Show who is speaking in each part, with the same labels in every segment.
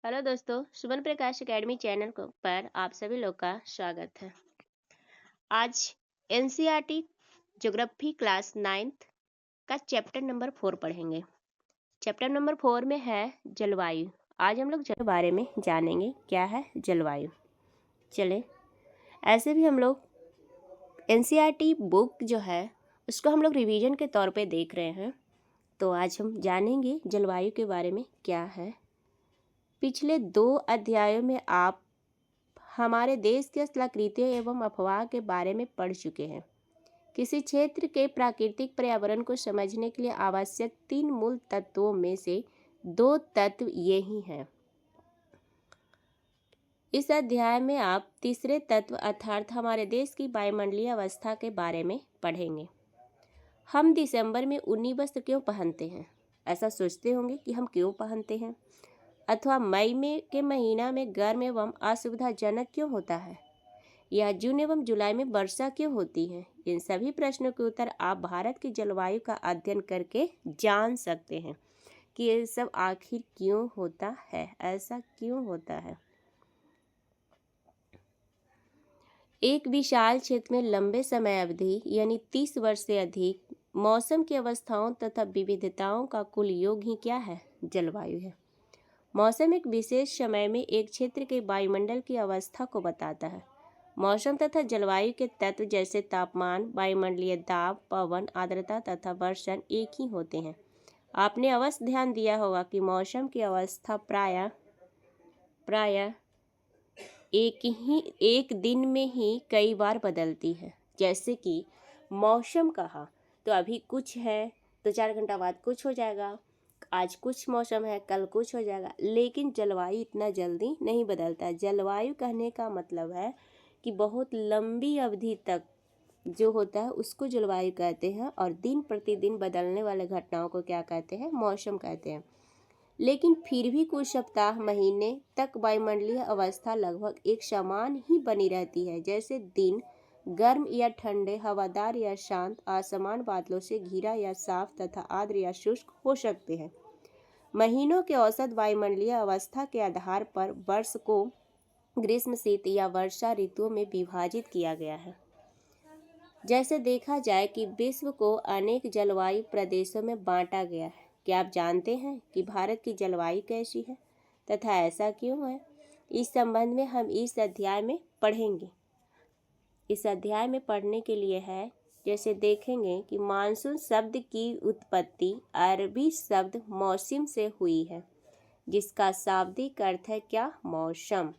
Speaker 1: Hello दोस्तों, सुमन प्रकाश academy channel को पर आप सभी लोग का स्वागत है। आज एनसीईआरटी ज्योग्राफी क्लास 9th का चैप्टर नंबर 4 पढ़ेंगे। चैप्टर नंबर 4 में है जलवायु। आज हम लोग जल बारे में जानेंगे क्या है जलवायु। चले, ऐसे भी हम लोग एनसीईआरटी बुक जो है उसको हम लोग रिवीजन के तौर पे देख रहे हैं, तो आज हम जानेंगे जलवायु के बारे में क्या है। पिछले 2 अध्यायों में आप हमारे देश के स्थलाकृतियों एवं अफवाह के बारे में पढ़ चुके हैं। किसी क्षेत्र के प्राकृतिक पर्यावरण को समझने के लिए आवश्यक 3 मूल तत्वों में से 2 तत्व ये ही हैं। इस अध्याय में आप तीसरे तत्व अर्थात हमारे देश की वायुमंडलीय अवस्था के बारे में पढ़ेंगे। हम दिसंबर में ऊनी वस्त्र क्यों पहनते हैं? ऐसा सोचते होंगे कि हम क्यों पहनते हैं, अथवा मई में के महीना में गर्म एवं असुविधाजनक क्यों होता है, या जून एवं जुलाई में वर्षा क्यों होती है। इन सभी प्रश्नों के उत्तर आप भारत की जलवायु का अध्ययन करके जान सकते हैं कि ये सब आखिर क्यों होता है, ऐसा क्यों होता है। एक विशाल क्षेत्र में लंबे समय अवधि यानी 30 वर्ष से अधिक मौसम की अवस्थाओं तथा विविधताओं का कुल योग ही क्या है? जलवायु है। मौसम एक विशेष समय में एक क्षेत्र के वायुमंडल की अवस्था को बताता है। मौसम तथा जलवायु के तत्व जैसे तापमान, वायुमंडलीय दाब, पवन, आर्द्रता तथा वर्षण एक ही होते हैं। आपने अवश्य ध्यान दिया होगा कि मौसम की अवस्था प्रायः एक दिन में ही कई बार बदलती है। जैसे कि मौसम कहा तो अभी कुछ है तो 4 घंटा बाद कुछ हो जाएगा, आज कुछ मौसम है कल कुछ हो जाएगा, लेकिन जलवायु इतना जल्दी नहीं बदलता। जलवायु कहने का मतलब है कि बहुत लंबी अवधि तक जो होता है उसको जलवायु कहते हैं, और दिन प्रतिदिन बदलने वाले घटनाओं को क्या कहते हैं? मौसम कहते हैं। लेकिन फिर भी कुछ सप्ताह महीने तक वायुमंडलीय अवस्था लगभग एक समान ही बनी रहती है। जैसे दिन गर्म या ठंडे, हवादार या शांत, आसमान बादलों से घिरा या साफ तथा आर्द्र या शुष्क हो सकते हैं। महीनों के औसत वायुमंडलीय अवस्था के आधार पर वर्ष को ग्रीष्म, शीत या वर्षा ऋतुओं में विभाजित किया गया है। जैसे देखा जाए कि विश्व को अनेक जलवायु प्रदेशों में बांटा गया है। क्या आप जानते हैं कि भारत की जलवायु कैसी है तथा ऐसा क्यों है? इस संबंध में हम इस अध्याय में पढ़ेंगे। इस अध्याय में पढ़ने के लिए है, जैसे देखेंगे कि मानसून शब्द की उत्पत्ति अरबी शब्द मौसम से हुई है, जिसका शाब्दिक अर्थ है क्या? मौसम।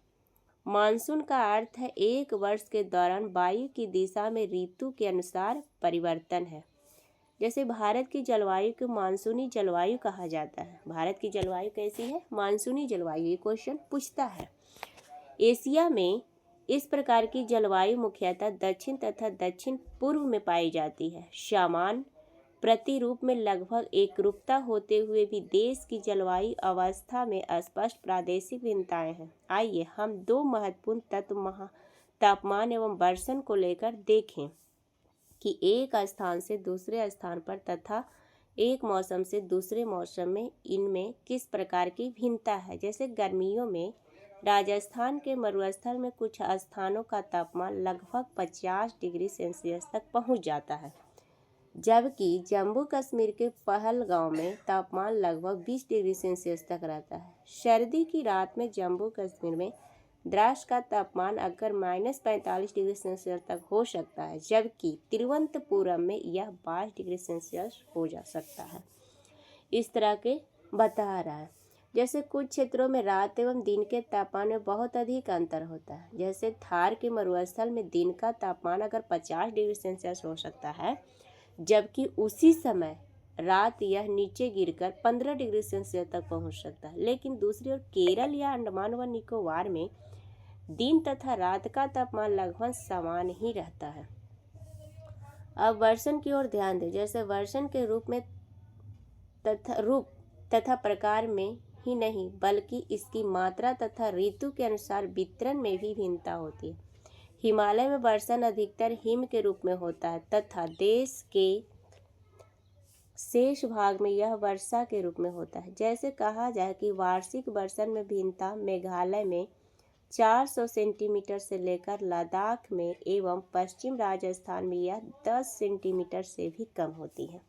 Speaker 1: मानसून का अर्थ है एक वर्ष के दौरान वायु की दिशा में ऋतु के अनुसार परिवर्तन है। जैसे भारत की जलवायु को मानसूनी जलवायु कहा जाता है। भारत की जलवायु कैसी है? मानसूनी जलवायु। ये क्वेश्चन पूछता है। एशिया में इस प्रकार की जलवायु मुख्यतः दक्षिण तथा दक्षिण पूर्व में पाई जाती है। सामान्य प्रतिरूप में लगभग एकरूपता होते हुए भी देश की जलवायु अवस्था में स्पष्ट प्रादेशिक भिन्नताएं हैं। आइए हम 2 महत्वपूर्ण तत्व तापमान एवं वर्षण को लेकर देखें कि एक स्थान से दूसरे स्थान पर तथा एक मौसम से दूसरे मौसम में इनमें किस प्रकार की भिन्नता है। जैसे गर्मियों में राजस्थान के मरुस्थल में कुछ स्थानों का तापमान लगभग 50 डिग्री सेल्सियस तक पहुंच जाता है, जबकि जम्मू कश्मीर के पहलगांव में तापमान लगभग 20 डिग्री सेल्सियस तक रहता है। सर्दी की रात में जम्मू कश्मीर में द्रास का तापमान अगर -45 डिग्री सेल्सियस तक हो सकता है, जबकि तिरुवनंतपुरम में यह 22 डिग्री सेल्सियस हो जा सकता है। इस तरह के बता रहा है। जैसे कुछ क्षेत्रों में रात एवं दिन के तापमान में बहुत अधिक अंतर होता है। जैसे थार के मरुस्थल में दिन का तापमान अगर 50 डिग्री सेल्सियस हो सकता है, जबकि उसी समय रात यह नीचे गिरकर 15 डिग्री सेल्सियस तक पहुंच सकता है। लेकिन दूसरी ओर केरल या अंडमान व निकोबार में दिन तथा रात का तापमान लगभग समान ही रहता है। अब वर्षण की ओर ध्यान दें। जैसे वर्षण के रूप तथा प्रकार में ही नहीं, बल्कि इसकी मात्रा तथा ऋतु के अनुसार वितरण में भी भिन्नता होती है। हिमालय में वर्षण अधिकतर हिम के रूप में होता है तथा देश के शेष भाग में यह वर्षा के रूप में होता है। जैसे कहा जाए कि वार्षिक वर्षण में भिन्नता मेघालय में 400 सेंटीमीटर से लेकर लद्दाख में एवं पश्चिम राजस्थान में यह 10 सेंटीमीटर से भी कम होती है।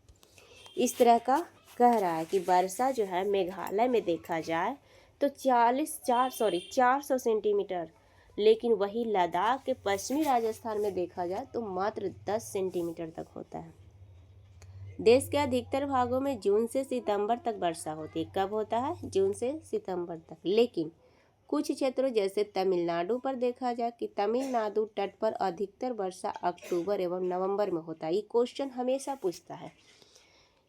Speaker 1: इस तरह का कह रहा है कि वर्षा जो है मेघालय में देखा जाए तो 400 सेंटीमीटर, लेकिन वही लद्दाख के पश्चिमी राजस्थान में देखा जाए तो मात्र 10 सेंटीमीटर तक होता है। देश के अधिकतर भागों में जून से सितंबर तक वर्षा होती है। कब होता है? जून से सितंबर तक। लेकिन कुछ क्षेत्रों जैसे तमिलनाडु पर देखा जाए कि तमिलनाडु तट पर अधिकतर वर्षा अक्टूबर एवं नवंबर में होता है। ये क्वेश्चन हमेशा पूछता है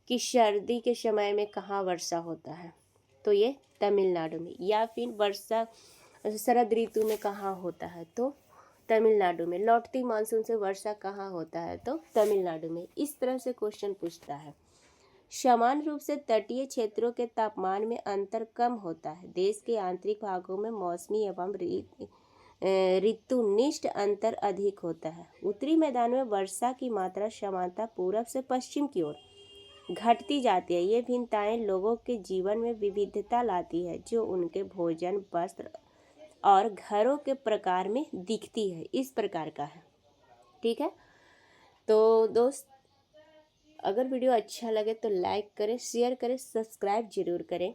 Speaker 1: कि सर्दी के समय में कहाँ वर्षा होता है, तो ये तमिलनाडु में, या फिर वर्षा शरद ऋतु में कहाँ होता है, तो तमिलनाडु में। लौटती मानसून से वर्षा कहाँ होता है, तो तमिलनाडु में। इस तरह से क्वेश्चन पूछता है। समान रूप से तटीय क्षेत्रों के तापमान में अंतर कम होता है। देश के आंतरिक भागों में मौसमी एवं ऋतुनिष्ठ अंतर अधिक होता है। उत्तरी मैदान में वर्षा की मात्रा सामान्यतः पूर्व से पश्चिम की ओर घटती जाती है। ये भिन्नताएं लोगों के जीवन में विविधता लाती है, जो उनके भोजन, वस्त्र और घरों के प्रकार में दिखती है। इस प्रकार का है। ठीक है, तो दोस्त, अगर वीडियो अच्छा लगे तो लाइक करें, शेयर करें, सब्सक्राइब जरूर करें।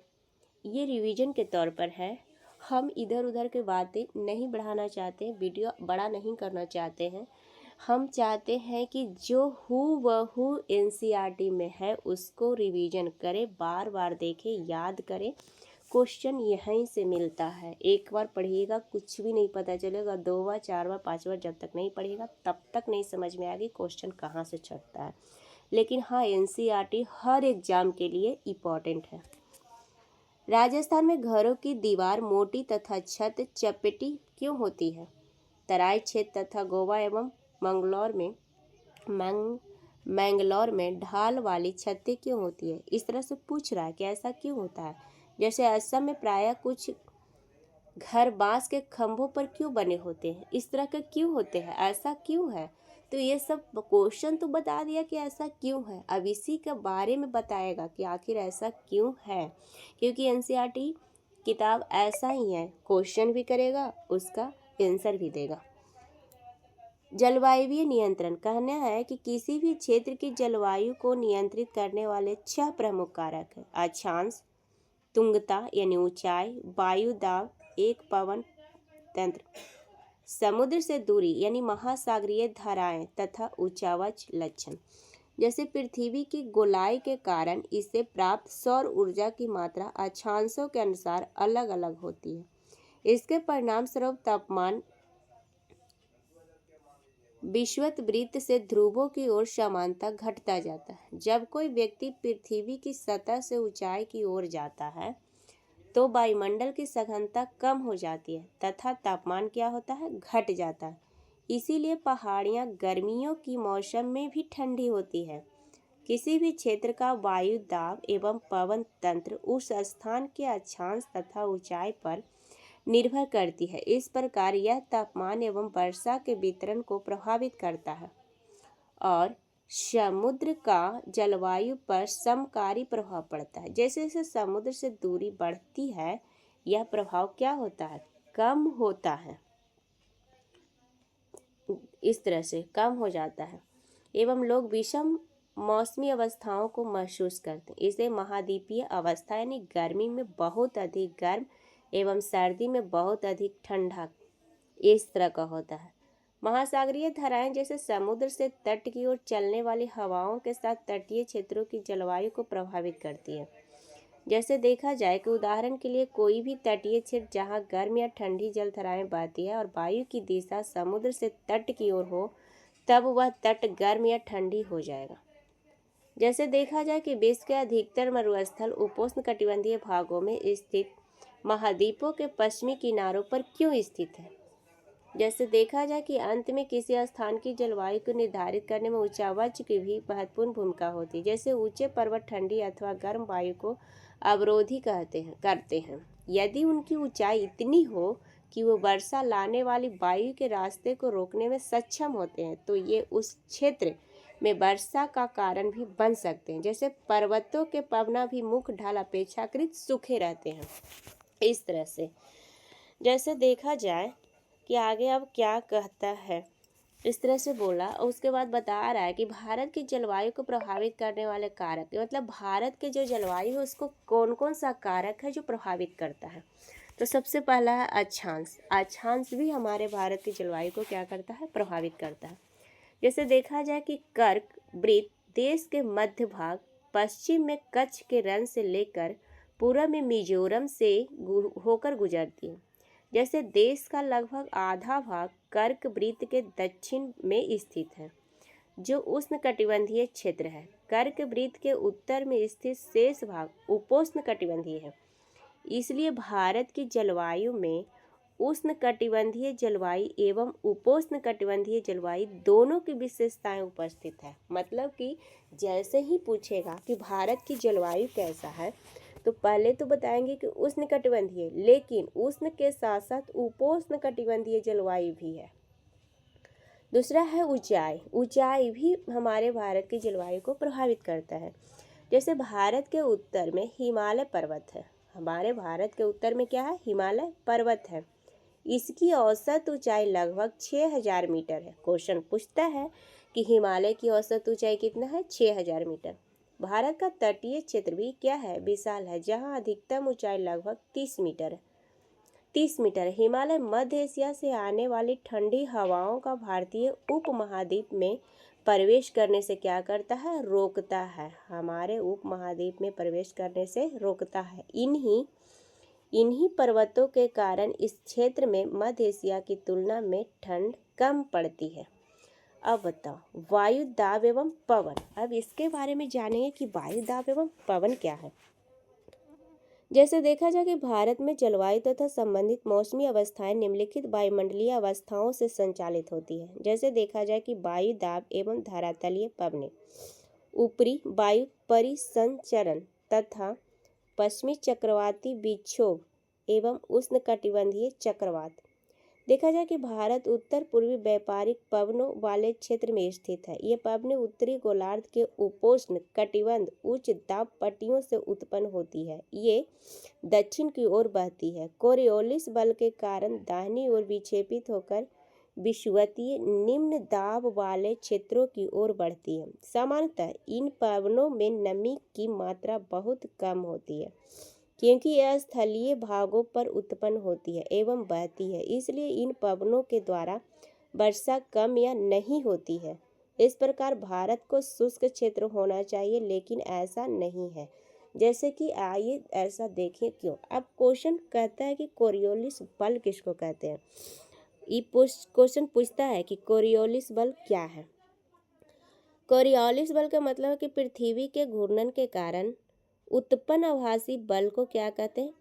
Speaker 1: ये रिवीजन के तौर पर है। हम इधर उधर के बातें नहीं बढ़ाना चाहते, वीडियो बड़ा नहीं करना चाहते हैं। हम चाहते हैं कि जो हूबहू एनसीईआरटी में है उसको रिवीजन करें, बार बार देखें, याद करें। क्वेश्चन यहीं से मिलता है। एक बार पढ़िएगा कुछ भी नहीं पता चलेगा, 2 बार 4 बार 5 बार जब तक नहीं पढ़िएगा तब तक नहीं समझ में आएगी क्वेश्चन कहाँ से छटता है। लेकिन हाँ, एनसीईआरटी हर एग्जाम के लिए इम्पॉर्टेंट है। राजस्थान में घरों की दीवार मोटी तथा छत चपटी क्यों होती है? तराई क्षेत्र तथा गोवा एवं मैंगलोर में ढाल वाली छतें क्यों होती है? इस तरह से पूछ रहा है कि ऐसा क्यों होता है। जैसे असम में प्रायः कुछ घर बांस के खंभों पर क्यों बने होते हैं, इस तरह के क्यों होते हैं, ऐसा क्यों है। तो ये सब क्वेश्चन तो बता दिया कि ऐसा क्यों है। अब इसी के बारे में बताएगा कि आखिर ऐसा क्यों है, क्योंकि एनसीईआरटी किताब ऐसा ही है, क्वेश्चन भी करेगा, उसका आंसर भी देगा। जलवायुवीय नियंत्रण कहना है कि किसी भी क्षेत्र की जलवायु को नियंत्रित करने वाले 6 प्रमुख कारक हैं। अक्षांश, तुंगता यानी ऊंचाई, वायु दाब, एक पवन तंत्र, समुद्र से दूरी यानी महासागरीय धाराएं तथा उच्चावच लक्षण। जैसे पृथ्वी की गोलाई के कारण इसे प्राप्त सौर ऊर्जा की मात्रा अक्षांशों के अनुसार अलग अलग होती है। इसके परिणाम स्वरूप तापमान विषुवत से ध्रुवों की ओर समानता घटता जाता है। जब कोई व्यक्ति पृथ्वी की सतह से ऊंचाई की ओर जाता है तो वायुमंडल की सघनता कम हो जाती है तथा तापमान क्या होता है, घट जाता है। इसीलिए पहाड़ियाँ गर्मियों की मौसम में भी ठंडी होती है। किसी भी क्षेत्र का वायु दाब एवं पवन तंत्र उस स्थान के अक्षांश तथा ऊंचाई पर निर्भर करती है। इस प्रकार यह तापमान एवं वर्षा के वितरण को प्रभावित करता है और समुद्र का जलवायु पर समकारी प्रभाव पड़ता है। जैसे जैसे समुद्र से दूरी बढ़ती है यह प्रभाव क्या होता है, कम होता है। इस तरह से कम हो जाता है एवं लोग विषम मौसमी अवस्थाओं को महसूस करते हैं। इसे महाद्वीपीय अवस्था यानी गर्मी में बहुत अधिक गर्म एवं सर्दी में बहुत अधिक ठंडा, इस तरह का होता है। महासागरीय धाराएं जैसे समुद्र से तट की ओर चलने वाली हवाओं के साथ तटीय क्षेत्रों की जलवायु को प्रभावित करती है। जैसे देखा जाए कि उदाहरण के लिए कोई भी तटीय क्षेत्र जहां गर्म या ठंडी जलधाराएं बहती है और वायु की दिशा समुद्र से तट की ओर हो, तब वह तट गर्म या ठंडी हो जाएगा। जैसे देखा जाए कि विश्व के अधिकतर मरुस्थल उपोष्ण कटिबंधीय भागों में स्थित महाद्वीपों के पश्चिमी किनारों पर क्यों स्थित है। जैसे देखा जाए कि अंत में किसी स्थान की जलवायु को निर्धारित करने में उच्चावच की भी महत्वपूर्ण भूमिका होती है। जैसे ऊंचे पर्वत ठंडी अथवा गर्म वायु को अवरोधी करते हैं। यदि उनकी ऊंचाई इतनी हो कि वो वर्षा लाने वाली वायु के रास्ते को रोकने में सक्षम होते हैं तो ये उस क्षेत्र में वर्षा का कारण भी बन सकते हैं। जैसे पर्वतों के पवनाभिमुख ढाल अपेक्षाकृत सूखे रहते हैं। इस तरह से जैसे देखा जाए कि आगे अब क्या कहता है, इस तरह से बोला और उसके बाद बता रहा है कि भारत की जलवायु को प्रभावित करने वाले कारक, मतलब भारत के जो जलवायु है उसको कौन कौन सा कारक है जो प्रभावित करता है। तो सबसे पहला है अक्षांश। अक्षांश भी हमारे भारत की जलवायु को क्या करता है, प्रभावित करता है। जैसे देखा जाए कि कर्क वृत्त देश के मध्य भाग, पश्चिम में कच्छ के रण से लेकर पूर्व में मिजोरम से होकर गुजरती है। जैसे देश का लगभग आधा भाग कर्क वृत्त के दक्षिण में स्थित है जो उष्णकटिबंधीय क्षेत्र है। कर्क वृत्त के उत्तर में स्थित शेष भाग उपोष्णकटिबंधीय है। इसलिए भारत की जलवायु में उष्णकटिबंधीय जलवायु एवं उपोष्णकटिबंधीय जलवायु दोनों की विशेषताएं उपस्थित है। मतलब कि जैसे ही पूछेगा कि भारत की जलवायु कैसा है तो पहले तो बताएंगे कि उष्णकटिबंधीय, लेकिन उष्ण के साथ साथ उपोष्णकटिबंधीय जलवायु भी है। दूसरा है ऊंचाई। ऊंचाई भी हमारे भारत की जलवायु को प्रभावित करता है। जैसे भारत के उत्तर में हिमालय पर्वत है। हमारे भारत के उत्तर में क्या है, हिमालय पर्वत है। इसकी औसत ऊंचाई लगभग 6000 मीटर है। क्वेश्चन पूछता है कि हिमालय की औसत ऊंचाई कितना है, 6000 मीटर। भारत का तटीय क्षेत्र भी क्या है, विशाल है, जहां अधिकतम ऊंचाई लगभग 30 मीटर है। 30 मीटर। हिमालय मध्य एशिया से आने वाली ठंडी हवाओं का भारतीय उपमहाद्वीप में प्रवेश करने से क्या करता है, रोकता है। हमारे उपमहाद्वीप में प्रवेश करने से रोकता है। इन्हीं पर्वतों के कारण इस क्षेत्र में मध्य एशिया की तुलना में ठंड कम पड़ती है। अब बताओ वायु दाब एवं पवन। अब इसके बारे में जानेंगे कि वायु दाब एवं पवन क्या है। जैसे देखा जाए कि भारत में जलवायु तथा संबंधित मौसमी अवस्थाएं निम्नलिखित वायुमंडलीय अवस्थाओं से संचालित होती है। जैसे देखा जाए कि वायु दाब एवं धरातलीय पवनें, ऊपरी वायु परिसंचरण तथा पश्चिमी चक्रवाती विक्षोभ एवं उष्णकटिबंधीय चक्रवात। देखा जाए कि भारत उत्तर पूर्वी व्यापारिक पवनों वाले क्षेत्र में स्थित है। ये पवनें उत्तरी गोलार्ध के उपोष्ण कटिबंध उच्च दाब पट्टियों से उत्पन्न होती है। ये दक्षिण की ओर बहती है। कोरियोलिस बल के कारण दाहिनी ओर विक्षेपित होकर विषुवतीय निम्न दाब वाले क्षेत्रों की ओर बढ़ती है। सामान्यतः इन पवनों में नमी की मात्रा बहुत कम होती है क्योंकि यह स्थलीय भागों पर उत्पन्न होती है एवं बहती है, इसलिए इन पवनों के द्वारा वर्षा कम या नहीं होती है। इस प्रकार भारत को शुष्क क्षेत्र होना चाहिए, लेकिन ऐसा नहीं है। जैसे कि आइए ऐसा देखें क्यों। अब क्वेश्चन कहता है कि कोरियोलिस बल किसको कहते हैं। ये क्वेश्चन पूछता है कि कोरियोलिस बल क्या है। कोरियोलिस बल का मतलब है कि पृथ्वी के घूर्णन के कारण उत्पन्न आभासी बल को क्या कहते हैं,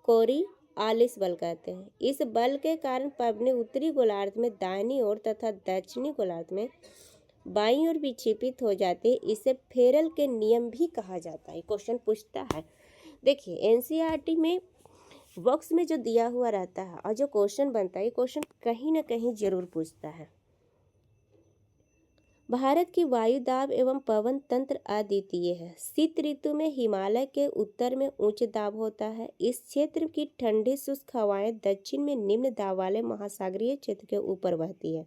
Speaker 1: कोरियोलिस बल कहते हैं। इस बल के कारण पवनें उत्तरी गोलार्ध में दाहिनी ओर तथा दक्षिणी गोलार्ध में बाईं ओर विक्षेपित हो जाती है। इसे फेरल के नियम भी कहा जाता है। क्वेश्चन पूछता है, देखिए एनसीईआरटी में बॉक्स में जो दिया हुआ रहता है और जो क्वेश्चन बनता है, ये क्वेश्चन कहीं ना कहीं जरूर पूछता है। भारत की वायु दाब एवं पवन तंत्र अद्वितीय है। शीत ऋतु में हिमालय के उत्तर में उच्च दाब होता है। इस क्षेत्र की ठंडी शुष्क हवाएं दक्षिण में निम्न दाब वाले महासागरीय क्षेत्र के ऊपर बहती है।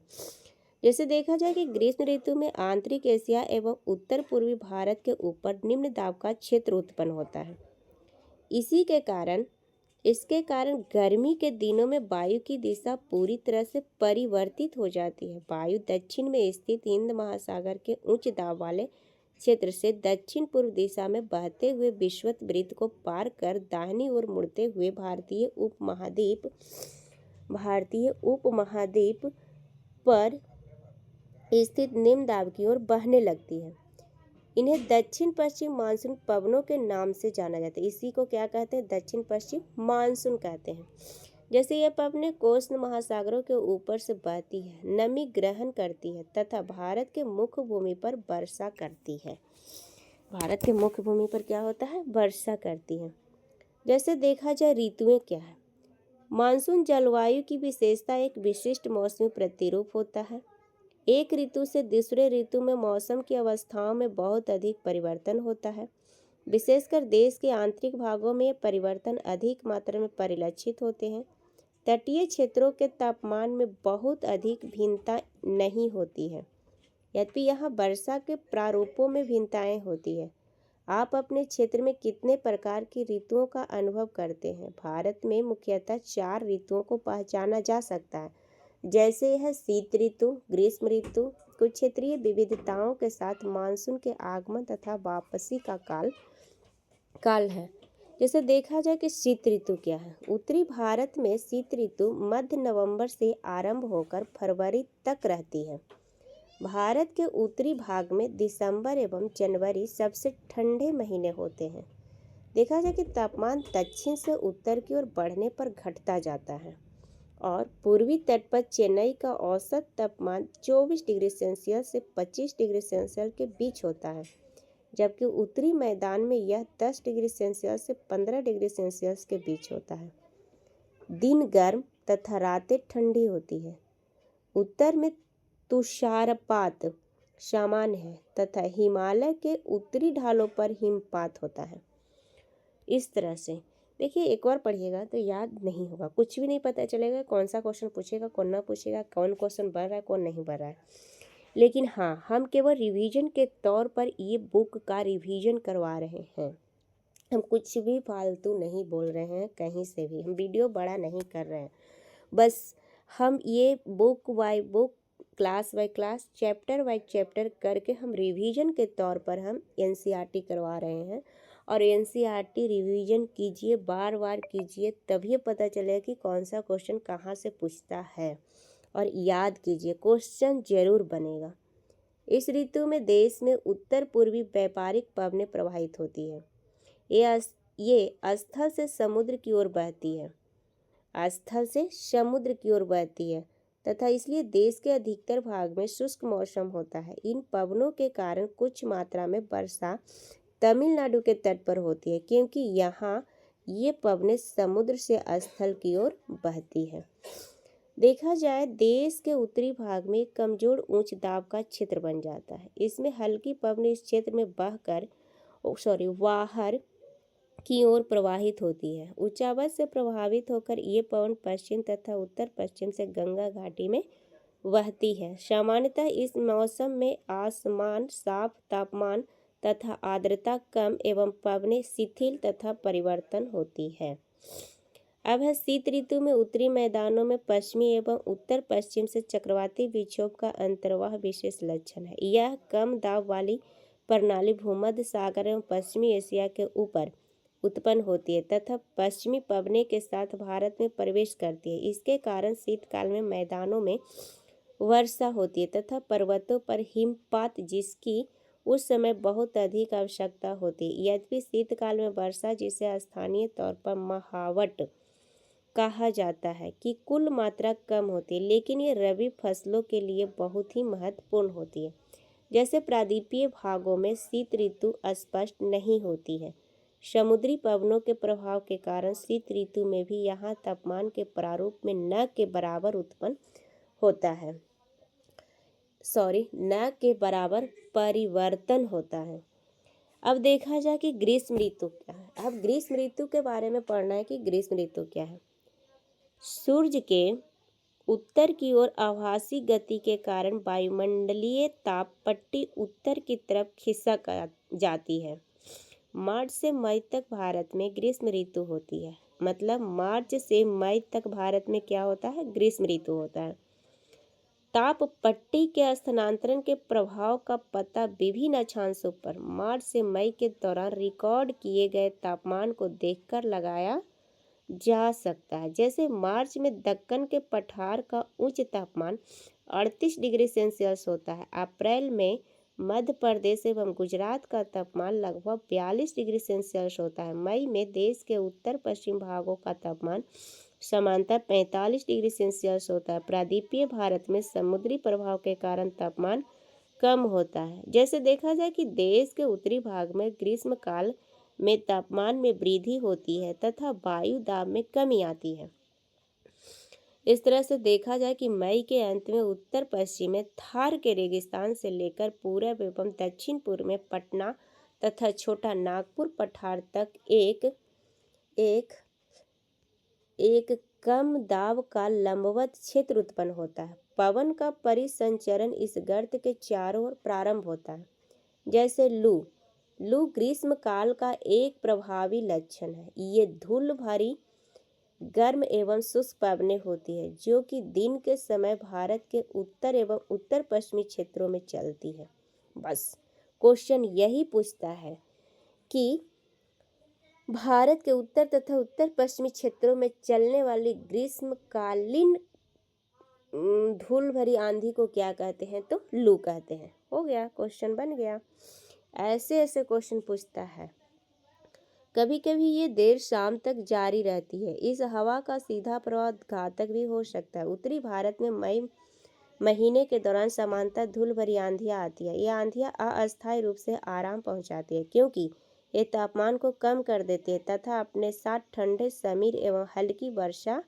Speaker 1: जैसे देखा जाए कि ग्रीष्म ऋतु में आंतरिक एशिया एवं उत्तर पूर्वी भारत के ऊपर निम्न दाब का क्षेत्र उत्पन्न होता है। इसके कारण गर्मी के दिनों में वायु की दिशा पूरी तरह से परिवर्तित हो जाती है। वायु दक्षिण में स्थित हिंद महासागर के उच्च दाब वाले क्षेत्र से दक्षिण पूर्व दिशा में बहते हुए विषुवत वृत्त को पार कर दाहिनी ओर मुड़ते हुए भारतीय उपमहाद्वीप पर स्थित निम्न दाब की ओर बहने लगती है। इन्हें दक्षिण पश्चिम मानसून पवनों के नाम से जाना जाता है। इसी को क्या कहते हैं, दक्षिण पश्चिम मानसून कहते हैं। जैसे ये पवनें कोस्ट महासागरों के ऊपर से बहती है, नमी ग्रहण करती है तथा भारत के मुख्य भूमि पर वर्षा करती है। भारत के मुख्य भूमि पर क्या होता है, वर्षा करती है। जैसे देखा जाए ऋतुएं क्या है। मानसून जलवायु की विशेषता एक विशिष्ट मौसमी प्रतिरूप होता है। एक ऋतु से दूसरे ऋतु में मौसम की अवस्थाओं में बहुत अधिक परिवर्तन होता है। विशेषकर देश के आंतरिक भागों में ये परिवर्तन अधिक मात्रा में परिलक्षित होते हैं। तटीय क्षेत्रों के तापमान में बहुत अधिक भिन्नता नहीं होती है, यद्यपि यहाँ वर्षा के प्रारूपों में भिन्नताएं होती है। आप अपने क्षेत्र में कितने प्रकार की ऋतुओं का अनुभव करते हैं? भारत में मुख्यतः 4 ऋतुओं को पहचाना जा सकता है, जैसे यह शीत ऋतु, ग्रीष्म ऋतु, कुछ क्षेत्रीय विविधताओं के साथ मानसून के आगमन तथा वापसी का काल है। जैसे देखा जाए कि शीत ऋतु क्या है। उत्तरी भारत में शीत ऋतु मध्य नवंबर से आरंभ होकर फरवरी तक रहती है। भारत के उत्तरी भाग में दिसंबर एवं जनवरी सबसे ठंडे महीने होते हैं। देखा जाए कि तापमान दक्षिण से उत्तर की ओर बढ़ने पर घटता जाता है और पूर्वी तट पर चेन्नई का औसत तापमान 24 डिग्री सेल्सियस से 25 डिग्री सेल्सियस के बीच होता है, जबकि उत्तरी मैदान में यह 10 डिग्री सेल्सियस से 15 डिग्री सेल्सियस के बीच होता है। दिन गर्म तथा रातें ठंडी होती है। उत्तर में तुषारपात सामान्य है तथा हिमालय के उत्तरी ढालों पर हिमपात होता है। इस तरह से देखिए, एक बार पढ़िएगा तो याद नहीं होगा, कुछ भी नहीं पता चलेगा कौन सा क्वेश्चन पूछेगा, कौन ना पूछेगा, कौन क्वेश्चन बढ़ रहा है, कौन नहीं बढ़ रहा है। लेकिन हाँ, हम केवल रिवीजन के तौर पर ये बुक का रिवीजन करवा रहे हैं। हम कुछ भी फालतू नहीं बोल रहे हैं कहीं से भी, हम वीडियो बड़ा नहीं कर रहे हैं। बस हम ये book by book, class by class, chapter by chapter करके हम रिवीजन के तौर पर हम एनसीईआरटी करवा रहे हैं। और एनसीईआरटी रिवीजन कीजिए, बार बार कीजिए, तभी पता चलेगा कि कौन सा क्वेश्चन कहाँ से पूछता है। और याद कीजिए, क्वेश्चन जरूर बनेगा। इस ऋतु में देश में उत्तर पूर्वी व्यापारिक पवनें प्रवाहित होती है। ये स्थल से समुद्र की ओर बहती है, स्थल से समुद्र की ओर बहती है तथा इसलिए देश के अधिकतर भाग में शुष्क मौसम होता है। इन पवनों के कारण कुछ मात्रा में वर्षा तमिलनाडु के तट पर होती है, क्योंकि यहाँ ये पवनें समुद्र से स्थल की ओर बहती है। देखा जाए, देश के उत्तरी भाग में कमजोर उच्च दाब का क्षेत्र बन जाता है। इसमें हल्की पवनें इस क्षेत्र में बहकर बाहर की ओर प्रवाहित होती है। उच्चावच से प्रभावित होकर ये पवन पश्चिम तथा उत्तर पश्चिम से गंगा घाटी में बहती है। सामान्यतः इस मौसम में आसमान साफ, तापमान तथा आर्द्रता कम एवं पवनें शिथिल तथा परिवर्तन होती है। अब है शीत ऋतु में उत्तरी मैदानों में पश्चिमी एवं उत्तर पश्चिम से चक्रवाती विक्षोभ का अंतर्वाह विशेष लक्षण है। यह कम दाब वाली प्रणाली भूमध्य सागर एवं पश्चिमी एशिया के ऊपर उत्पन्न होती है तथा पश्चिमी पवने के साथ भारत में प्रवेश करती है। इसके कारण शीतकाल में मैदानों में वर्षा होती है तथा पर्वतों पर हिमपात, जिसकी उस समय बहुत अधिक आवश्यकता होती है। यद्यपि शीतकाल में वर्षा, जिसे स्थानीय तौर पर महावट कहा जाता है, कि कुल मात्रा कम होती है, लेकिन ये रबी फसलों के लिए बहुत ही महत्वपूर्ण होती है। जैसे प्रायद्वीपीय भागों में शीत ऋतु स्पष्ट नहीं होती है। समुद्री पवनों के प्रभाव के कारण शीत ऋतु में भी यहाँ तापमान के प्रारूप में न के बराबर उत्पन्न होता है, न के बराबर परिवर्तन होता है। अब देखा जाए कि ग्रीष्म ऋतु क्या है। अब ग्रीष्म ऋतु के बारे में पढ़ना है कि ग्रीष्म ऋतु क्या है। सूर्य के उत्तर की ओर आभासी गति के कारण वायुमंडलीय ताप पट्टी उत्तर की तरफ खिसक जाती है। मार्च से मई तक भारत में ग्रीष्म ऋतु होती है। मतलब मार्च से मई तक भारत में क्या होता है? ग्रीष्म ऋतु होता है। ताप पट्टी के स्थानांतरण के प्रभाव का पता विभिन्न अक्षांशों पर मार्च से मई के दौरान रिकॉर्ड किए गए तापमान को देखकर लगाया जा सकता है। जैसे मार्च में दक्कन के पठार का उच्च तापमान 38 डिग्री सेल्सियस होता है। अप्रैल में मध्य प्रदेश एवं गुजरात का तापमान लगभग 42 डिग्री सेल्सियस होता है। मई में देश के उत्तर पश्चिम भागों का तापमान सामान्यतः 45 डिग्री सेल्सियस होता है। प्रायद्वीपीय भारत में समुद्री प्रभाव के कारण तापमान कम होता है। जैसे देखा जाए कि देश के उत्तरी भाग में ग्रीष्म काल में तापमान में वृद्धि होती है तथा वायु दाब में कमी आती है। इस तरह से देखा जाए कि मई के अंत में उत्तर पश्चिम में थार के रेगिस्तान से लेकर पूरब एवं दक्षिण पूर्व में पटना तथा छोटा नागपुर पठार तक एक एक एक कम दाब का लंबवत क्षेत्र उत्पन्न होता है। पवन का परिसंचरण इस गर्त के चारों ओर प्रारंभ होता है। जैसे लू लू ग्रीष्म काल का एक प्रभावी लक्षण है। ये धूल भरी गर्म एवं शुष्क पवनें होती है जो कि दिन के समय भारत के उत्तर एवं उत्तर पश्चिमी क्षेत्रों में चलती है। बस क्वेश्चन यही पूछता है कि भारत के उत्तर तथा उत्तर पश्चिमी क्षेत्रों में चलने वाली ग्रीष्मकालीन धूल भरी आंधी को क्या कहते हैं, तो लू कहते हैं। हो गया, क्वेश्चन बन गया। ऐसे ऐसे क्वेश्चन पूछता है। कभी कभी ये देर शाम तक जारी रहती है। इस हवा का सीधा प्रभाव घातक भी हो सकता है। उत्तरी भारत में मई महीने के दौरान सामान्यतः धूल भरी आंधियां आती है। ये आंधियां अस्थायी रूप से आराम पहुंचाती है क्योंकि ये तापमान को कम कर देती है तथा अपने साथ ठंडे समीर एवं हल्की वर्षा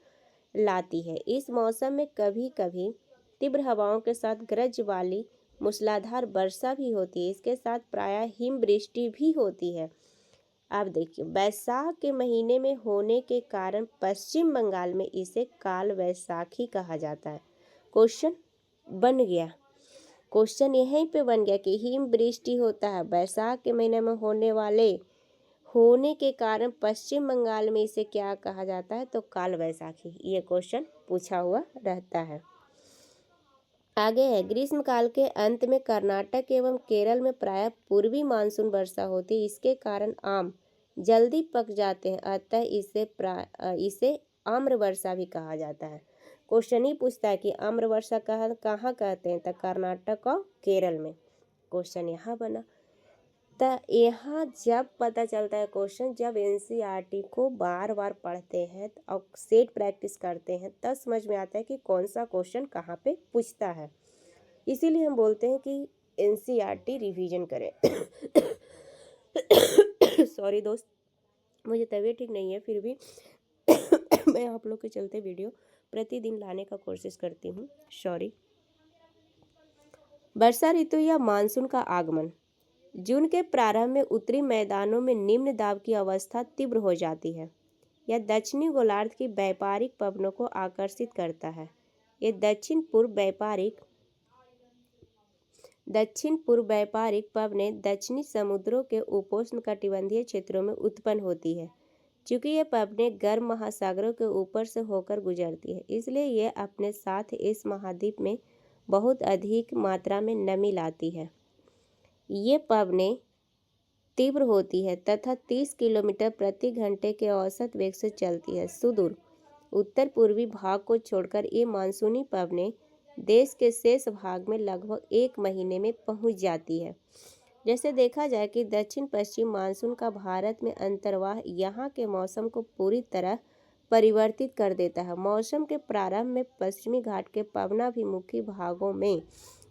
Speaker 1: लाती है। इस मौसम में कभी कभी तीव्र हवाओं के साथ गरज वाली मूसलाधार वर्षा भी होती है। इसके साथ प्रायः हिमवृष्टि भी होती है। अब देखिए, बैसाख के महीने में होने के कारण पश्चिम बंगाल में इसे काल वैसाखी कहा जाता है। क्वेश्चन बन गया। क्वेश्चन यहीं पे बन गया कि हिमवृष्टि होता है बैसाख के महीने में होने के कारण पश्चिम बंगाल में इसे क्या कहा जाता है, तो काल वैसाखी। ये क्वेश्चन पूछा हुआ रहता है। आगे है, ग्रीष्म काल के अंत में कर्नाटक एवं केरल में प्रायः पूर्वी मानसून वर्षा होती है। इसके कारण आम जल्दी पक जाते हैं, अतः इसे आम्र वर्षा भी कहा जाता है। क्वेश्चन ही पूछता है कि आम्र वर्षा कहाँ कहते हैं, तो कर्नाटक और केरल में। क्वेश्चन यहाँ बना। तो यहाँ जब पता चलता है क्वेश्चन, जब एनसीईआरटी को बार बार पढ़ते हैं और सेट प्रैक्टिस करते हैं तब समझ में आता है कि कौन सा क्वेश्चन कहाँ पे पूछता है। इसीलिए हम बोलते हैं कि एनसीईआरटी रिवीजन करें। सॉरी दोस्त, मुझे तबीयत ठीक नहीं है, फिर भी मैं आप लोग के चलते वीडियो प्रतिदिन लाने का कोशिश करती हूँ। सॉरी। वर्षा ऋतु या मानसून का आगमन। जून के प्रारंभ में उत्तरी मैदानों में निम्न दाब की अवस्था तीव्र हो जाती है। यह दक्षिणी गोलार्ध की व्यापारिक पवनों को आकर्षित करता है। ये दक्षिण पूर्व व्यापारिक पवनें दक्षिणी समुद्रों के उपोष्णकटिबंधीय क्षेत्रों में उत्पन्न होती है। चूँकि ये पवनें गर्म महासागरों के ऊपर से होकर गुजरती है, इसलिए ये अपने साथ इस महाद्वीप में बहुत अधिक मात्रा में नमी लाती है। ये पवनें तीव्र होती है तथा 30 किलोमीटर प्रति घंटे के औसत वेग से चलती है। सुदूर उत्तर पूर्वी भाग को छोड़कर ये मानसूनी पवनें देश के शेष भाग में लगभग 1 महीने में पहुंच जाती है। जैसे देखा जाए कि दक्षिण पश्चिम मानसून का भारत में अंतर्वाह यहाँ के मौसम को पूरी तरह परिवर्तित कर देता है। मौसम के प्रारंभ में पश्चिमी घाट के पवनाभिमुखी भागों में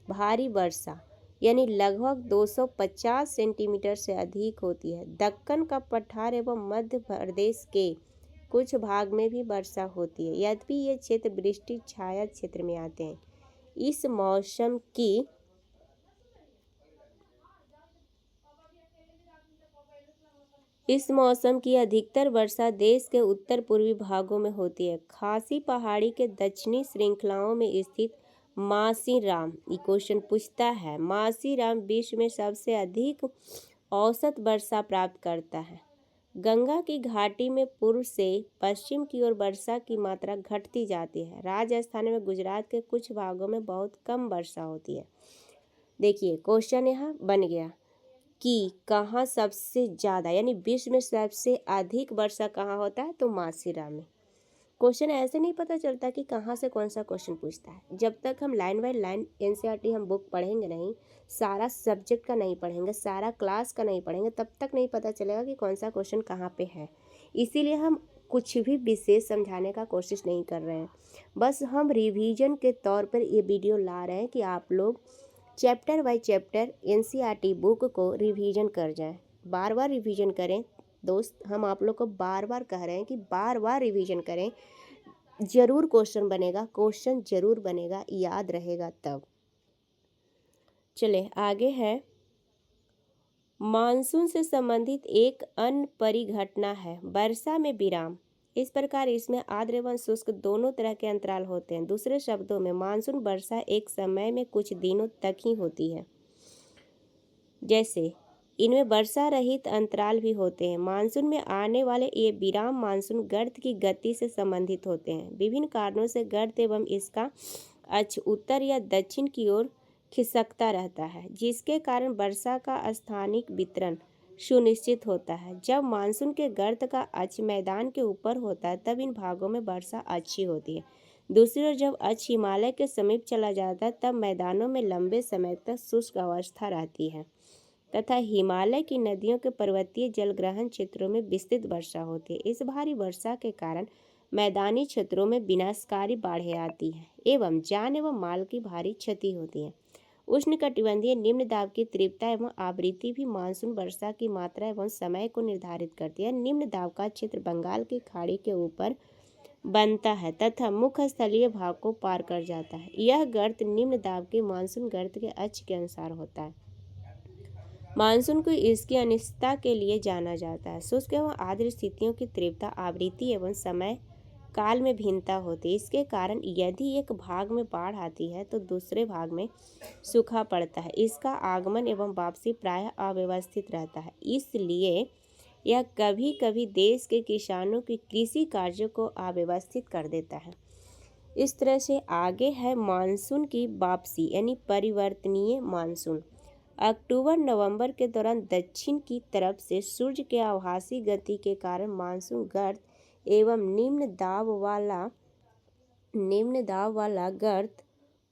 Speaker 1: भारी वर्षा यानी लगभग 250 सेंटीमीटर से अधिक होती है। दक्कन का पठार एवं मध्य प्रदेश के कुछ भाग में भी वर्षा होती है। यद्यपि ये क्षेत्र वृष्टि छाया क्षेत्र में आते हैं। इस मौसम की अधिकतर वर्षा देश के उत्तर पूर्वी भागों में होती है। खासी पहाड़ी के दक्षिणी श्रृंखलाओं में स्थित मासीराम, ये क्वेश्चन पूछता है, मासीराम विश्व में सबसे अधिक औसत वर्षा प्राप्त करता है। गंगा की घाटी में पूर्व से पश्चिम की ओर वर्षा की मात्रा घटती जाती है। राजस्थान में गुजरात के कुछ भागों में बहुत कम वर्षा होती है। देखिए, क्वेश्चन यहाँ बन गया कि कहाँ सबसे ज़्यादा यानी विश्व में सबसे अधिक वर्षा कहाँ होता है, तो मासीराम में। क्वेश्चन ऐसे नहीं पता चलता कि कहाँ से कौन सा क्वेश्चन पूछता है। जब तक हम लाइन बाय लाइन एनसीईआरटी हम बुक पढ़ेंगे नहीं, सारा सब्जेक्ट का नहीं पढ़ेंगे, सारा क्लास का नहीं पढ़ेंगे, तब तक नहीं पता चलेगा कि कौन सा क्वेश्चन कहाँ पे है। इसीलिए हम कुछ भी विशेष समझाने का कोशिश नहीं कर रहे हैं, बस हम रिवीजन के तौर पर ये वीडियो ला रहे हैं कि आप लोग chapter by chapter NCERT book को रिवीजन कर जाएं। बार बार रिवीजन करें दोस्त, हम आप लोग को बार बार कह रहे हैं कि बार बार रिवीजन करें। जरूर क्वेश्चन बनेगा, क्वेश्चन जरूर बनेगा, याद रहेगा तब। चले आगे है, मानसून से संबंधित एक अन्य परिघटना है वर्षा में विराम। इस प्रकार इसमें आर्द्र एवं शुष्क दोनों तरह के अंतराल होते हैं। दूसरे शब्दों में मानसून वर्षा एक समय में कुछ दिनों तक ही होती है। जैसे इनमें वर्षा रहित अंतराल भी होते हैं। मानसून में आने वाले ये विराम मानसून गर्त की गति से संबंधित होते हैं। विभिन्न कारणों से गर्त एवं इसका अक्ष उत्तर या दक्षिण की ओर खिसकता रहता है, जिसके कारण वर्षा का स्थानिक वितरण सुनिश्चित होता है। जब मानसून के गर्त का अक्ष मैदान के ऊपर होता है तब इन भागों में वर्षा अच्छी होती है। दूसरी ओर जब अक्ष हिमालय के समीप चला जाता है तब मैदानों में लंबे समय तक शुष्क अवस्था रहती है तथा हिमालय की नदियों के पर्वतीय जलग्रहण क्षेत्रों में विस्तृत वर्षा होती है। इस भारी वर्षा के कारण मैदानी क्षेत्रों में विनाशकारी बाढ़ें आती हैं एवं जान एवं माल की भारी क्षति होती है। उष्णकटिबंधीय निम्न दाब की तीव्रता एवं आवृत्ति भी मानसून वर्षा की मात्रा एवं समय को निर्धारित करती है। निम्न दाब का क्षेत्र बंगाल की खाड़ी के ऊपर बनता है तथा मुख्य स्थलीय भाग को पार कर जाता है। यह गर्त निम्न दाब के मानसून गर्त के अक्ष के अनुसार होता है। मानसून को इसकी अनिश्चितता के लिए जाना जाता है। शुष्क एवं आर्द्र स्थितियों की तीव्रता, आवृत्ति एवं समय काल में भिन्नता होती है। इसके कारण यदि एक भाग में बाढ़ आती है तो दूसरे भाग में सूखा पड़ता है। इसका आगमन एवं वापसी प्रायः अव्यवस्थित रहता है, इसलिए यह कभी कभी देश के किसानों की कृषि कार्यों को अव्यवस्थित कर देता है। इस तरह से आगे है मानसून की वापसी यानी परिवर्तनीय मानसून। अक्टूबर नवंबर के दौरान दक्षिण की तरफ से सूर्य के आभासी गति के कारण मानसून गर्त एवं निम्न दाब वाला गर्त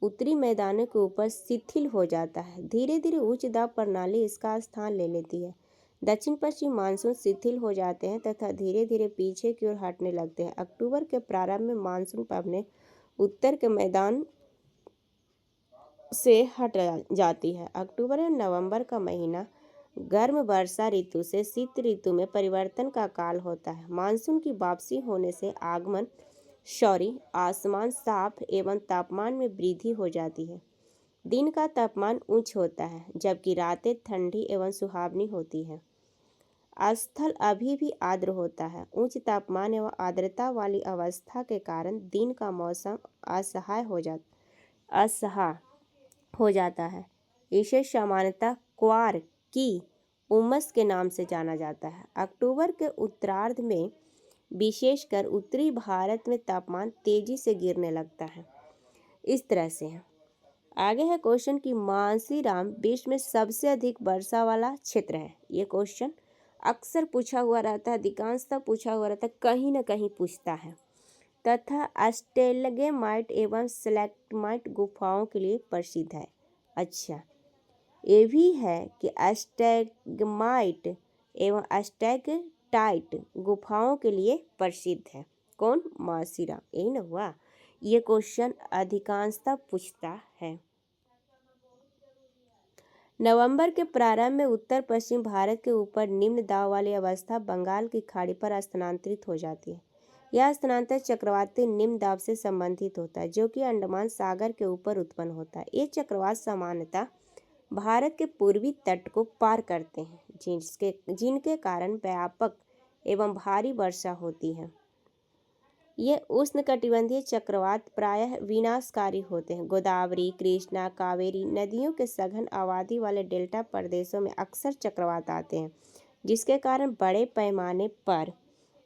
Speaker 1: उत्तरी मैदानों के ऊपर शिथिल हो जाता है। धीरे धीरे उच्च दाब प्रणाली इसका स्थान ले लेती है। दक्षिण पश्चिम मानसून शिथिल हो जाते हैं तथा धीरे धीरे पीछे की ओर हटने लगते हैं। अक्टूबर के प्रारंभ में मानसून अपने उत्तर के मैदान से हट जाती है। अक्टूबर और नवंबर का महीना गर्म वर्षा ऋतु से शीत ऋतु में परिवर्तन का काल होता है। मानसून की वापसी होने से आसमान साफ एवं तापमान में वृद्धि हो जाती है। दिन का तापमान उच्च होता है जबकि रातें ठंडी एवं सुहावनी होती है। स्थल अभी भी आर्द्र होता है। उच्च तापमान एवं आर्द्रता वाली अवस्था के कारण दिन का मौसम असह्य हो जाता है। इसे सामान्यतः क्वार की उमस के नाम से जाना जाता है। अक्टूबर के उत्तरार्ध में विशेषकर उत्तरी भारत में तापमान तेजी से गिरने लगता है। इस तरह से है। आगे है क्वेश्चन कि मानसीराम विश्व में सबसे अधिक वर्षा वाला क्षेत्र है। ये क्वेश्चन अक्सर पूछा हुआ रहता है, अधिकांशतः पूछा हुआ रहता है, कहीं ना कहीं पूछता है। तथा स्टेलगेमाइट एवं स्टैलेक्टाइट गुफाओं के लिए प्रसिद्ध है। अच्छा, ये भी है कि स्टैगमाइट एवं स्टैलेक्टाइट गुफाओं के लिए प्रसिद्ध है। कौन? मानसीराम। यही ना हुआ। ये क्वेश्चन अधिकांशतः पूछता है। नवंबर के प्रारंभ में उत्तर पश्चिम भारत के ऊपर निम्न दाब वाली अवस्था बंगाल की खाड़ी पर स्थानांतरित हो जाती है। यह स्थानांतर चक्रवाती निम्न दाब से संबंधित होता है जो कि अंडमान सागर के ऊपर उत्पन्न होता है। ये चक्रवात सामान्यतः भारत के पूर्वी तट को पार करते हैं जिनके कारण व्यापक एवं भारी वर्षा होती है। ये उष्णकटिबंधीय चक्रवात प्रायः विनाशकारी होते हैं। गोदावरी, कृष्णा, कावेरी नदियों के सघन आबादी वाले डेल्टा प्रदेशों में अक्सर चक्रवात आते हैं जिसके कारण बड़े पैमाने पर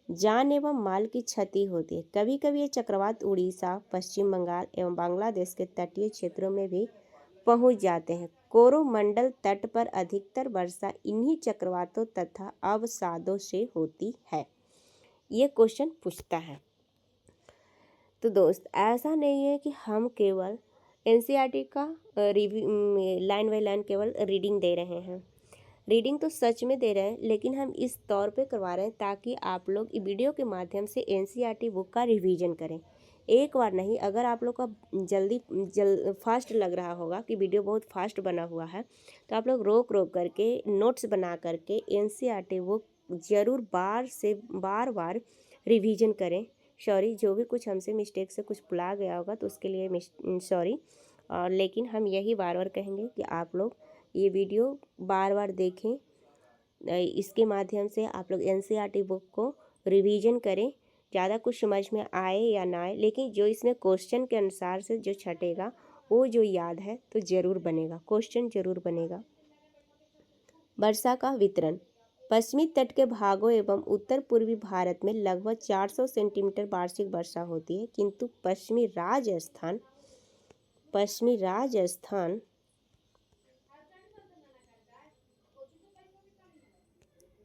Speaker 1: जान एवं माल की क्षति होती है। कभी कभी ये चक्रवात उड़ीसा, पश्चिम बंगाल एवं बांग्लादेश के तटीय क्षेत्रों में भी पहुंच जाते हैं। कोरोमंडल तट पर अधिकतर वर्षा इन्हीं चक्रवातों तथा अवसादों से होती है। ये क्वेश्चन पूछता है। तो दोस्त, ऐसा नहीं है कि हम केवल एनसीईआरटी का लाइन बाय लाइन केवल रीडिंग दे रहे हैं। रीडिंग तो सच में दे रहे हैं, लेकिन हम इस तौर पे करवा रहे हैं ताकि आप लोग वीडियो के माध्यम से एनसीईआरटी बुक का रिवीजन करें। एक बार नहीं, अगर आप लोग का फास्ट लग रहा होगा कि वीडियो बहुत फास्ट बना हुआ है, तो आप लोग रोक करके नोट्स बना करके एनसीईआरटी बुक ज़रूर बार बार रिवीजन करें, सॉरी, जो भी कुछ हमसे मिस्टेक से कुछ भुला गया होगा तो उसके लिए सॉरी। और लेकिन हम यही बार बार कहेंगे कि आप लोग ये वीडियो बार बार देखें, इसके माध्यम से आप लोग एनसीईआरटी बुक को रिवीजन करें। ज़्यादा कुछ समझ में आए या ना आए, लेकिन जो इसमें क्वेश्चन के अनुसार से जो छटेगा वो जो याद है तो ज़रूर बनेगा, क्वेश्चन ज़रूर बनेगा। वर्षा का वितरण। पश्चिमी तट के भागों एवं उत्तर पूर्वी भारत में लगभग 400 सेंटीमीटर वार्षिक वर्षा होती है, किंतु पश्चिमी राजस्थान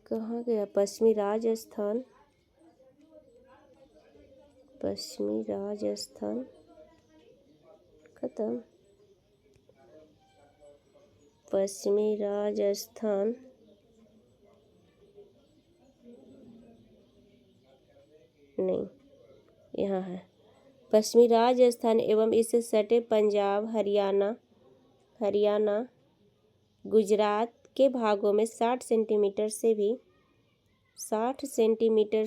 Speaker 1: कहाँ गया? पश्चिमी राजस्थान खत्म। पश्चिमी राजस्थान नहीं, यहाँ है। पश्चिमी राजस्थान एवं इससे सटे पंजाब, हरियाणा, गुजरात के भागों में 60 सेंटीमीटर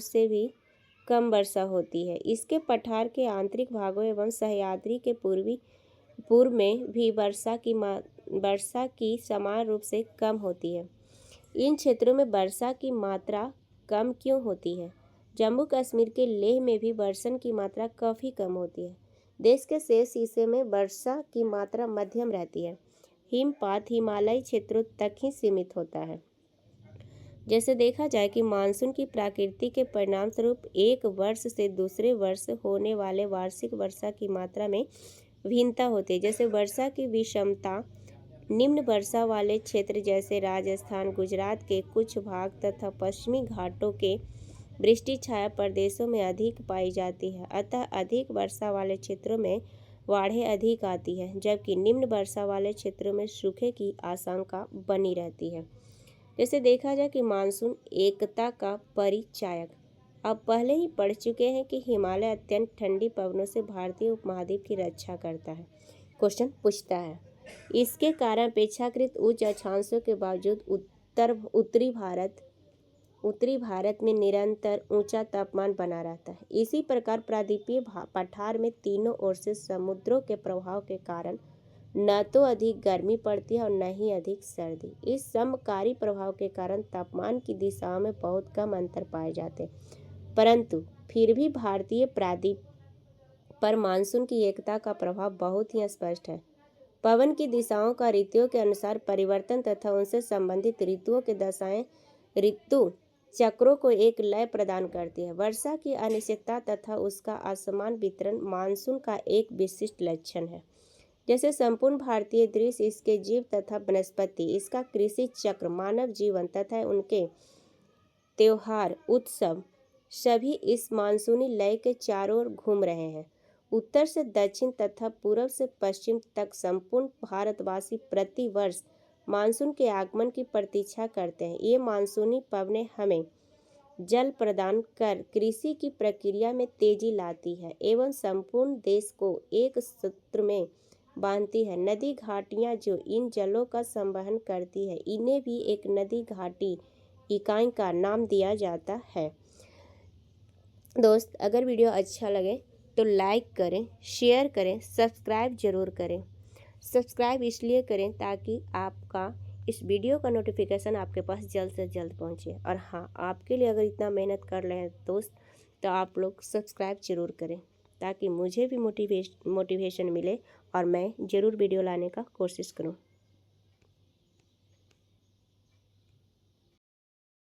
Speaker 1: से भी कम वर्षा होती है। इसके पठार के आंतरिक भागों एवं सह्याद्री के पूर्व में भी वर्षा की समान रूप से कम होती है। इन क्षेत्रों में वर्षा की मात्रा कम क्यों होती है? जम्मू कश्मीर के लेह में भी वर्षण की मात्रा काफ़ी कम होती है। देश के शेष हिस्से में वर्षा की मात्रा मध्यम रहती है। हिमपात हिमालयी क्षेत्रों तक ही सीमित होता है। जैसे देखा जाए कि मानसून की प्रकृति के परिणाम स्वरूप एक वर्ष से दूसरे वर्ष होने वाले वार्षिक वर्षा की मात्रा में भिन्नता होती है। जैसे वर्षा की विषमता निम्न वर्षा वाले क्षेत्र जैसे राजस्थान, गुजरात के कुछ भाग तथा पश्चिमी घाटों के वृष्टि छाया प्रदेशों में अधिक पाई जाती है। अतः अधिक वर्षा वाले क्षेत्रों में बाढ़ें अधिक आती है, जबकि निम्न वर्षा वाले क्षेत्रों में सूखे की आशंका बनी रहती है। जैसे देखा जाए कि मानसून एकता का परिचायक। अब पहले ही पढ़ चुके हैं कि हिमालय अत्यंत ठंडी पवनों से भारतीय उपमहाद्वीप की रक्षा करता है। क्वेश्चन पूछता है, इसके कारण अपेक्षाकृत उच्च अक्षांशों के बावजूद उत्तरी भारत में निरंतर ऊंचा तापमान बना रहता है। इसी प्रकार प्रायद्वीपीय पठार में तीनों ओर से समुद्रों के प्रभाव के कारण न तो अधिक गर्मी पड़ती है और न ही अधिक सर्दी। इस समकारी प्रभाव के कारण तापमान की दिशाओं में बहुत कम अंतर पाए जाते हैं, परंतु फिर भी भारतीय प्रायद्वीप पर मानसून की एकता का प्रभाव बहुत ही स्पष्ट है। पवन की दिशाओं का ऋतुओं के अनुसार परिवर्तन तथा उनसे संबंधित ऋतुओं के दशाएं ऋतु चक्रों को एक लय प्रदान करती है। वर्षा की अनिश्चितता तथा उसका असमान वितरण मानसून का एक विशिष्ट लक्षण है। जैसे संपूर्ण भारतीय दृश्य, इसके जीव तथा वनस्पति, इसका कृषि चक्र, मानव जीवन तथा उनके त्योहार उत्सव सभी इस मानसूनी लय के चारों ओर घूम रहे हैं। उत्तर से दक्षिण तथा पूर्व से पश्चिम तक संपूर्ण भारतवासी प्रति वर्ष मानसून के आगमन की प्रतीक्षा करते हैं। ये मानसूनी पवनें हमें जल प्रदान कर कृषि की प्रक्रिया में तेजी लाती है एवं संपूर्ण देश को एक सूत्र में बांधती है। नदी घाटियाँ जो इन जलों का संवहन करती है, इन्हें भी एक नदी घाटी इकाई का नाम दिया जाता है। दोस्त, अगर वीडियो अच्छा लगे तो लाइक करें, शेयर करें, सब्सक्राइब जरूर करें। सब्सक्राइब इसलिए करें ताकि आपका इस वीडियो का नोटिफिकेशन आपके पास जल्द से जल्द पहुंचे। और हाँ, आपके लिए अगर इतना मेहनत कर रहे हैं दोस्त, तो आप लोग सब्सक्राइब जरूर करें ताकि मुझे भी मोटिवेशन मिले और मैं ज़रूर वीडियो लाने का कोशिश करूं।